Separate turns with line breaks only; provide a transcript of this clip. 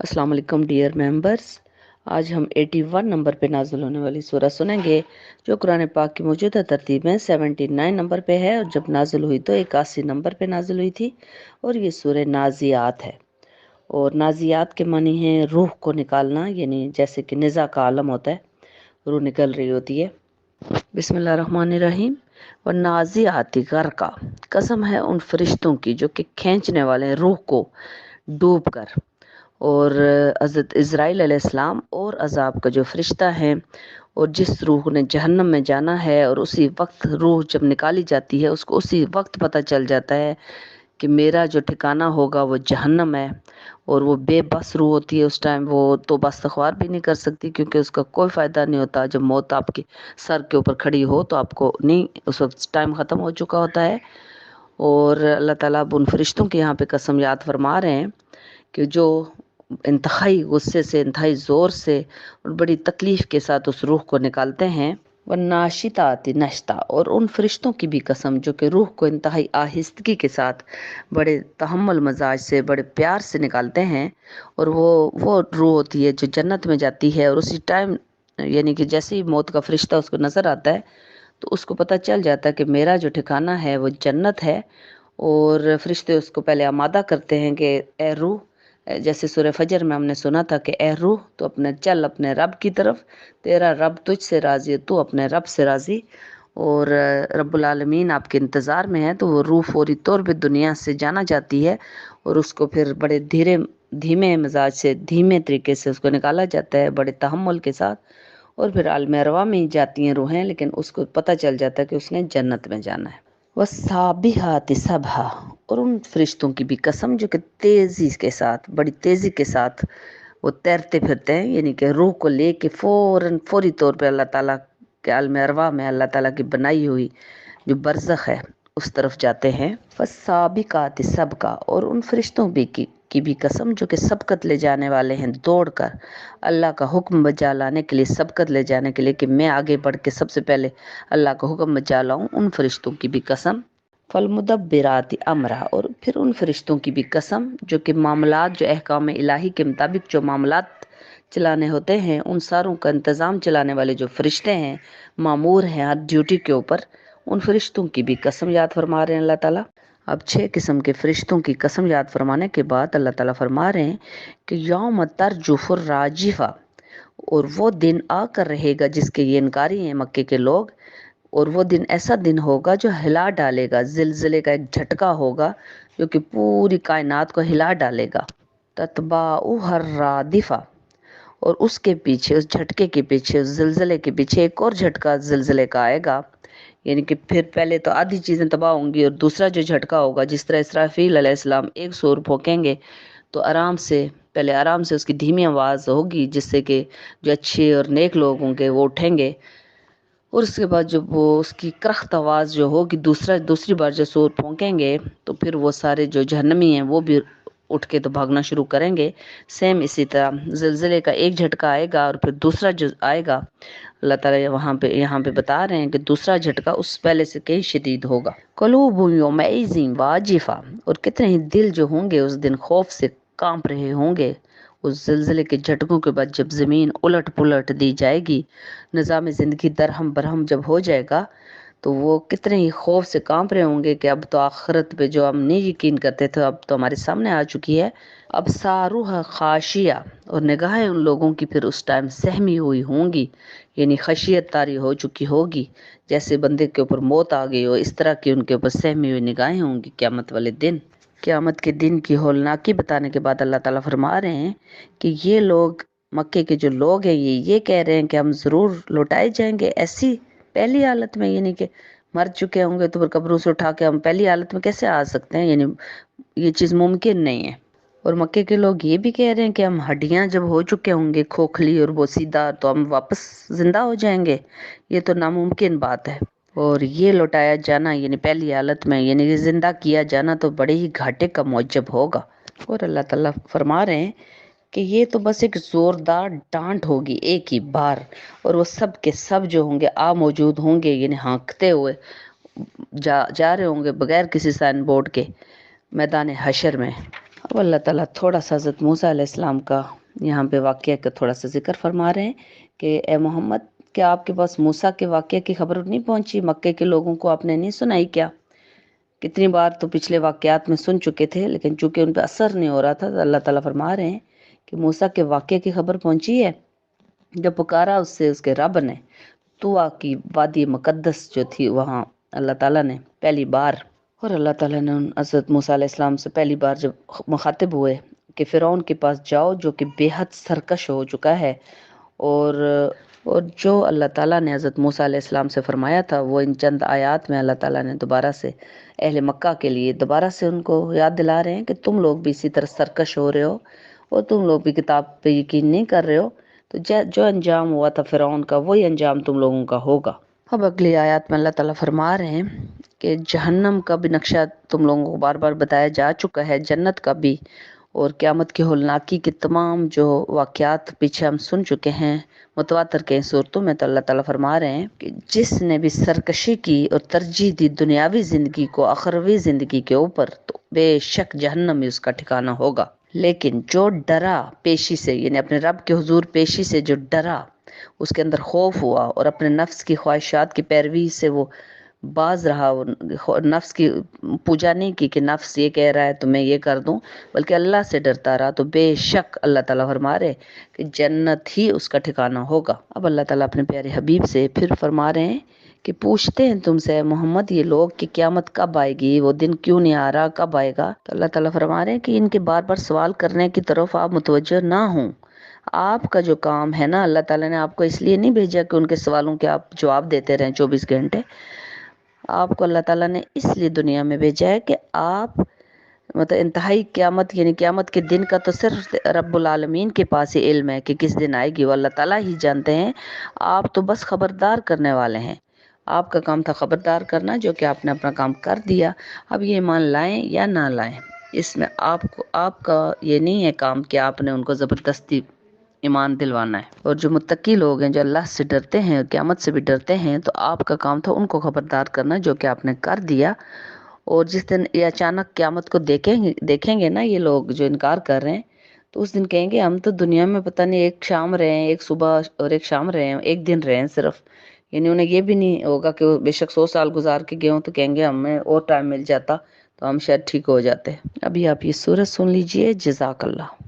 السلام علیکم dear members, آج ہم 81 نمبر پہ نازل ہونے والی سورہ سنیں گے جو قرآن پاک کی موجودہ ترتیب میں 79 نمبر پہ ہے، اور جب نازل ہوئی تو 81 نمبر پہ نازل ہوئی تھی، اور یہ سورہ نازیات ہے۔ اور نازیات کے معنی ہیں روح کو نکالنا، یعنی جیسے کہ نزاع کا عالم ہوتا ہے، روح نکل رہی ہوتی ہے۔ بسم اللہ الرحمن الرحیم۔ والنازعات غرقا، قسم ہے ان فرشتوں کی جو کہ کھینچنے والے ہیں روح کو ڈوب کر۔ اور حضرت اسرائیل علیہ السلام اور عذاب کا جو فرشتہ ہے، اور جس روح نے جہنم میں جانا ہے، اور اسی وقت روح جب نکالی جاتی ہے اس کو اسی وقت پتہ چل جاتا ہے کہ میرا جو ٹھکانہ ہوگا وہ جہنم ہے۔ اور وہ بے بس روح ہوتی ہے، اس ٹائم وہ توبہ استغفار بھی نہیں کر سکتی، کیونکہ اس کا کوئی فائدہ نہیں ہوتا۔ جب موت آپ کے سر کے اوپر کھڑی ہو تو آپ کو نہیں، اس وقت ٹائم ختم ہو چکا ہوتا ہے۔ اور اللہ تعالیٰ اب ان فرشتوں کے یہاں پہ قسم یاد فرما رہے ہیں کہ جو انتہائی غصے سے، انتہائی زور سے اور بڑی تکلیف کے ساتھ اس روح کو نکالتے ہیں۔ والناشطات نشطا، اور ان فرشتوں کی بھی قسم جو کہ روح کو انتہائی آہستگی کے ساتھ بڑے تحمل مزاج سے، بڑے پیار سے نکالتے ہیں۔ اور وہ روح ہوتی ہے جو جنت میں جاتی ہے، اور اسی ٹائم یعنی کہ جیسے ہی موت کا فرشتہ اس کو نظر آتا ہے تو اس کو پتہ چل جاتا ہے کہ میرا جو ٹھکانہ ہے وہ جنت ہے۔ اور فرشتے اس کو پہلے آمادہ کرتے ہیں کہ اے روح، جیسے سورہ فجر میں ہم نے سنا تھا کہ اے روح تو اپنے چل اپنے رب کی طرف، تیرا رب تجھ سے راضی ہے، تو اپنے رب سے راضی۔ اور رب العالمین آپ کے انتظار میں ہے، تو وہ روح فوری طور پہ دنیا سے جانا جاتی ہے، اور اس کو پھر بڑے دھیمے مزاج سے، دھیمے طریقے سے اس کو نکالا جاتا ہے، بڑے تحمل کے ساتھ۔ اور پھر عالم ارواح میں ہی جاتی ہیں روحیں، لیکن اس کو پتہ چل جاتا ہے کہ اس نے جنت میں جانا ہے۔ والسابحات سبحا، اور ان فرشتوں کی بھی قسم جو کہ تیزی کے ساتھ، بڑی تیزی کے ساتھ وہ تیرتے پھرتے ہیں، یعنی کہ روح کو لے کے فوری طور پہ اللہ تعالیٰ کے عالم ارواح میں، اللہ تعالیٰ کی بنائی ہوئی جو برزخ ہے اس طرف جاتے ہیں۔ فالسابقات سبقا، اور ان فرشتوں کی بھی قسم جو کہ سبقت لے جانے والے ہیں، دوڑ کر اللہ کا حکم بجا لانے کے لیے، سبقت لے جانے کے لیے کہ میں آگے بڑھ کے سب سے پہلے اللہ کا حکم بجا لاؤں، ان فرشتوں کی بھی قسم۔ فالمدبرات امرا، اور پھر ان فرشتوں کی بھی قسم جو کہ معاملات، جو احکام الہی کے مطابق جو معاملات چلانے ہوتے ہیں، ان ساروں کا انتظام چلانے والے جو فرشتے ہیں، مامور ہیں ہر ڈیوٹی کے اوپر، ان فرشتوں کی بھی قسم یاد فرما رہے ہیں اللہ تعالیٰ۔ اب 6 قسم کے فرشتوں کی قسم یاد فرمانے کے بعد اللہ تعالیٰ فرما رہے ہیں کہ یوم ترجف الراجفہ، اور وہ دن آ کر رہے گا جس کے یہ انکاری ہیں مکے کے لوگ، اور وہ دن ایسا دن ہوگا جو ہلا ڈالے گا، زلزلے کا ایک جھٹکا ہوگا جو کہ پوری کائنات کو ہلا ڈالے گا۔ تتبعها الرادفہ، اور اس کے پیچھے، اس جھٹکے کے پیچھے، اس زلزلے کے پیچھے ایک اور جھٹکا زلزلے کا آئے گا، یعنی کہ پھر پہلے تو آدھی چیزیں تباہ ہوں گی، اور دوسرا جو جھٹکا ہوگا، جس طرح اسرافیل علیہ السلام ایک سور پھونکیں گے تو پہلے آرام سے اس کی دھیمی آواز ہوگی، جس سے کہ جو اچھے اور نیک لوگ ہوں گے وہ اٹھیں گے، اور اس کے بعد جب وہ اس کی کرخت آواز جو ہوگی دوسری بار جو سور پھونکیں گے تو پھر وہ سارے جو جہنمی ہیں وہ بھی اٹھ کے تو بھاگنا شروع کریں گے۔ سیم اسی طرح زلزلے کا ایک جھٹکا آئے گا، اور پھر دوسرا جو آئے گا، اللہ تعالیٰ یہاں پہ بتا رہے ہیں کہ دوسرا جھٹکا اس پہلے سے کئی شدید ہوگا۔ قلوب یومئذ واجفہ، اور کتنے ہی دل جو ہوں گے اس دن خوف سے کانپ رہے ہوں گے۔ اس زلزلے کے جھٹکوں کے بعد جب زمین الٹ پلٹ دی جائے گی، نظام زندگی درہم برہم جب ہو جائے گا، تو وہ کتنے ہی خوف سے کانپ رہے ہوں گے کہ اب تو آخرت پہ جو ہم نہیں یقین کرتے تھے اب تو ہمارے سامنے آ چکی ہے۔ اب ساروہ خاشیہ، اور نگاہیں ان لوگوں کی پھر اس ٹائم سہمی ہوئی ہوں گی، یعنی خشیت طاری ہو چکی ہوگی، جیسے بندے کے اوپر موت آ گئی ہو اس طرح کی ان کے اوپر سہمی ہوئی نگاہیں ہوں گی قیامت والے دن۔ قیامت کے دن کی ہولناکی بتانے کے بعد اللہ تعالیٰ فرما رہے ہیں کہ یہ لوگ، مکے کے جو لوگ ہیں، یہ کہہ رہے ہیں کہ ہم ضرور لوٹائے جائیں گے ایسی پہلی حالت میں، یعنی کہ مر چکے ہوں گے تو پھر قبروں سے اٹھا کے ہم پہلی حالت میں کیسے آ سکتے ہیں، یعنی یہ چیز ممکن نہیں ہے۔ اور مکے کے لوگ یہ بھی کہہ رہے ہیں کہ ہم ہڈیاں جب ہو چکے ہوں گے کھوکھلی اور بوسیدہ تو ہم واپس زندہ ہو جائیں گے، یہ تو ناممکن بات ہے۔ اور یہ لوٹایا جانا یعنی پہلی حالت میں، یعنی کہ زندہ کیا جانا تو بڑے ہی گھاٹے کا موجب ہوگا۔ اور اللہ تعالیٰ فرما رہے ہیں کہ یہ تو بس ایک زوردار ڈانٹ ہوگی ایک ہی بار، اور وہ سب کے سب جو ہوں گے موجود ہوں گے، یعنی ہانکتے ہوئے جا رہے ہوں گے بغیر کسی سائن بورڈ کے میدان حشر میں۔ اب اللہ تعالیٰ تھوڑا سا حضرت موسیٰ علیہ السلام کا یہاں پہ واقعہ کا تھوڑا سا ذکر فرما رہے ہیں کہ اے محمد، کیا آپ کے پاس موسیٰ کے واقعے کی خبر نہیں پہنچی؟ مکے کے لوگوں کو آپ نے نہیں سنائی کیا؟ کتنی بار تو پچھلے واقعات میں سن چکے تھے، لیکن چونکہ ان پہ اثر نہیں ہو رہا تھا تو اللہ تعالیٰ فرما رہے ہیں کہ موسیٰ کے واقعے کی خبر پہنچی ہے؟ جب پکارا اس سے اس کے رب نے طوٰ کی وادی مقدس جو تھی، وہاں اللہ تعالیٰ نے پہلی بار، اور اللہ تعالیٰ نے حضرت موسیٰ علیہ السلام سے پہلی بار جب مخاطب ہوئے کہ فرعون کے پاس جاؤ جو کہ بے حد سرکش ہو چکا ہے، اور جو اللہ تعالیٰ نے حضرت موسیٰ علیہ السلام سے فرمایا تھا وہ ان چند آیات میں اللہ تعالیٰ نے دوبارہ سے اہل مکہ کے لیے دوبارہ سے ان کو یاد دلا رہے ہیں کہ تم لوگ بھی اسی طرح سرکش ہو رہے ہو اور تم لوگ بھی کتاب پہ یقین نہیں کر رہے ہو، تو جو انجام ہوا تھا فرعون کا وہی انجام تم لوگوں کا ہوگا۔ اب اگلی آیات میں اللہ تعالیٰ فرما رہے ہیں کہ جہنم کا بھی نقشہ تم لوگوں کو بار بار بتایا جا چکا ہے، جنت کا بھی، اور قیامت کی ہولناکی کی تمام جو واقعات پیچھے ہم سن چکے ہیں متواتر کے صورتوں میں، تو اللہ تعالیٰ فرما رہے ہیں کہ جس نے بھی سرکشی کی اور ترجیح دی دنیاوی زندگی کو اخروی زندگی کے اوپر، تو بے شک جہنم ہی اس کا ٹھکانہ ہوگا۔ لیکن جو ڈرا پیشی سے، یعنی اپنے رب کے حضور پیشی سے جو ڈرا، اس کے اندر خوف ہوا اور اپنے نفس کی خواہشات کی پیروی سے وہ باز رہا، نفس کی پوجا نہیں کی کہ نفس یہ کہہ رہا ہے تو میں یہ کر دوں، بلکہ اللہ سے ڈرتا رہا، تو بے شک اللہ تعالیٰ فرما رہے کہ جنت ہی اس کا ٹھکانہ ہوگا۔ اب اللہ تعالیٰ اپنے پیارے حبیب سے پھر فرما رہے ہیں کہ پوچھتے ہیں تم سے محمد یہ لوگ کہ قیامت کب آئے گی، وہ دن کیوں نہیں آ رہا، کب آئے گا؟ تو اللہ تعالیٰ فرما رہے ہیں کہ ان کے بار بار سوال کرنے کی طرف آپ متوجہ نہ ہوں۔ آپ کا جو کام ہے نا، اللہ تعالیٰ نے آپ کو اس لیے نہیں بھیجا کہ ان کے سوالوں کے آپ جواب دیتے رہیں 24 گھنٹے۔ آپ کو اللہ تعالیٰ نے اس لیے دنیا میں بھیجا ہے کہ آپ مطلب انتہائی قیامت، یعنی قیامت کے دن کا تو صرف رب العالمین کے پاس ہی علم ہے کہ کس دن آئے گی، وہ اللہ تعالیٰ ہی جانتے ہیں، آپ تو بس خبردار کرنے والے ہیں۔ آپ کا کام تھا خبردار کرنا، جو کہ آپ نے اپنا کام کر دیا۔ اب یہ ایمان لائیں یا نہ لائیں، اس میں آپ کا یہ نہیں ہے کام کہ آپ نے ان کو زبردستی ایمان دلوانا ہے۔ اور جو متقی لوگ ہیں، جو اللہ سے ڈرتے ہیں اور قیامت سے بھی ڈرتے ہیں، تو آپ کا کام تھا ان کو خبردار کرنا، جو کہ آپ نے کر دیا۔ اور جس دن یہ اچانک قیامت کو دیکھیں گے نا یہ لوگ جو انکار کر رہے ہیں، تو اس دن کہیں گے ہم تو دنیا میں پتہ نہیں ایک شام رہے ہیں، ایک صبح اور ایک شام رہے ہیں، ایک دن رہے ہیں صرف، یعنی انہیں یہ بھی نہیں ہوگا کہ وہ بے شک 100 سال گزار کے گئے ہوں، تو کہیں گے ہمیں اور ٹائم مل جاتا تو ہم شاید ٹھیک ہو جاتے۔ ابھی آپ یہ سورت سن لیجئے۔ جزاک اللہ۔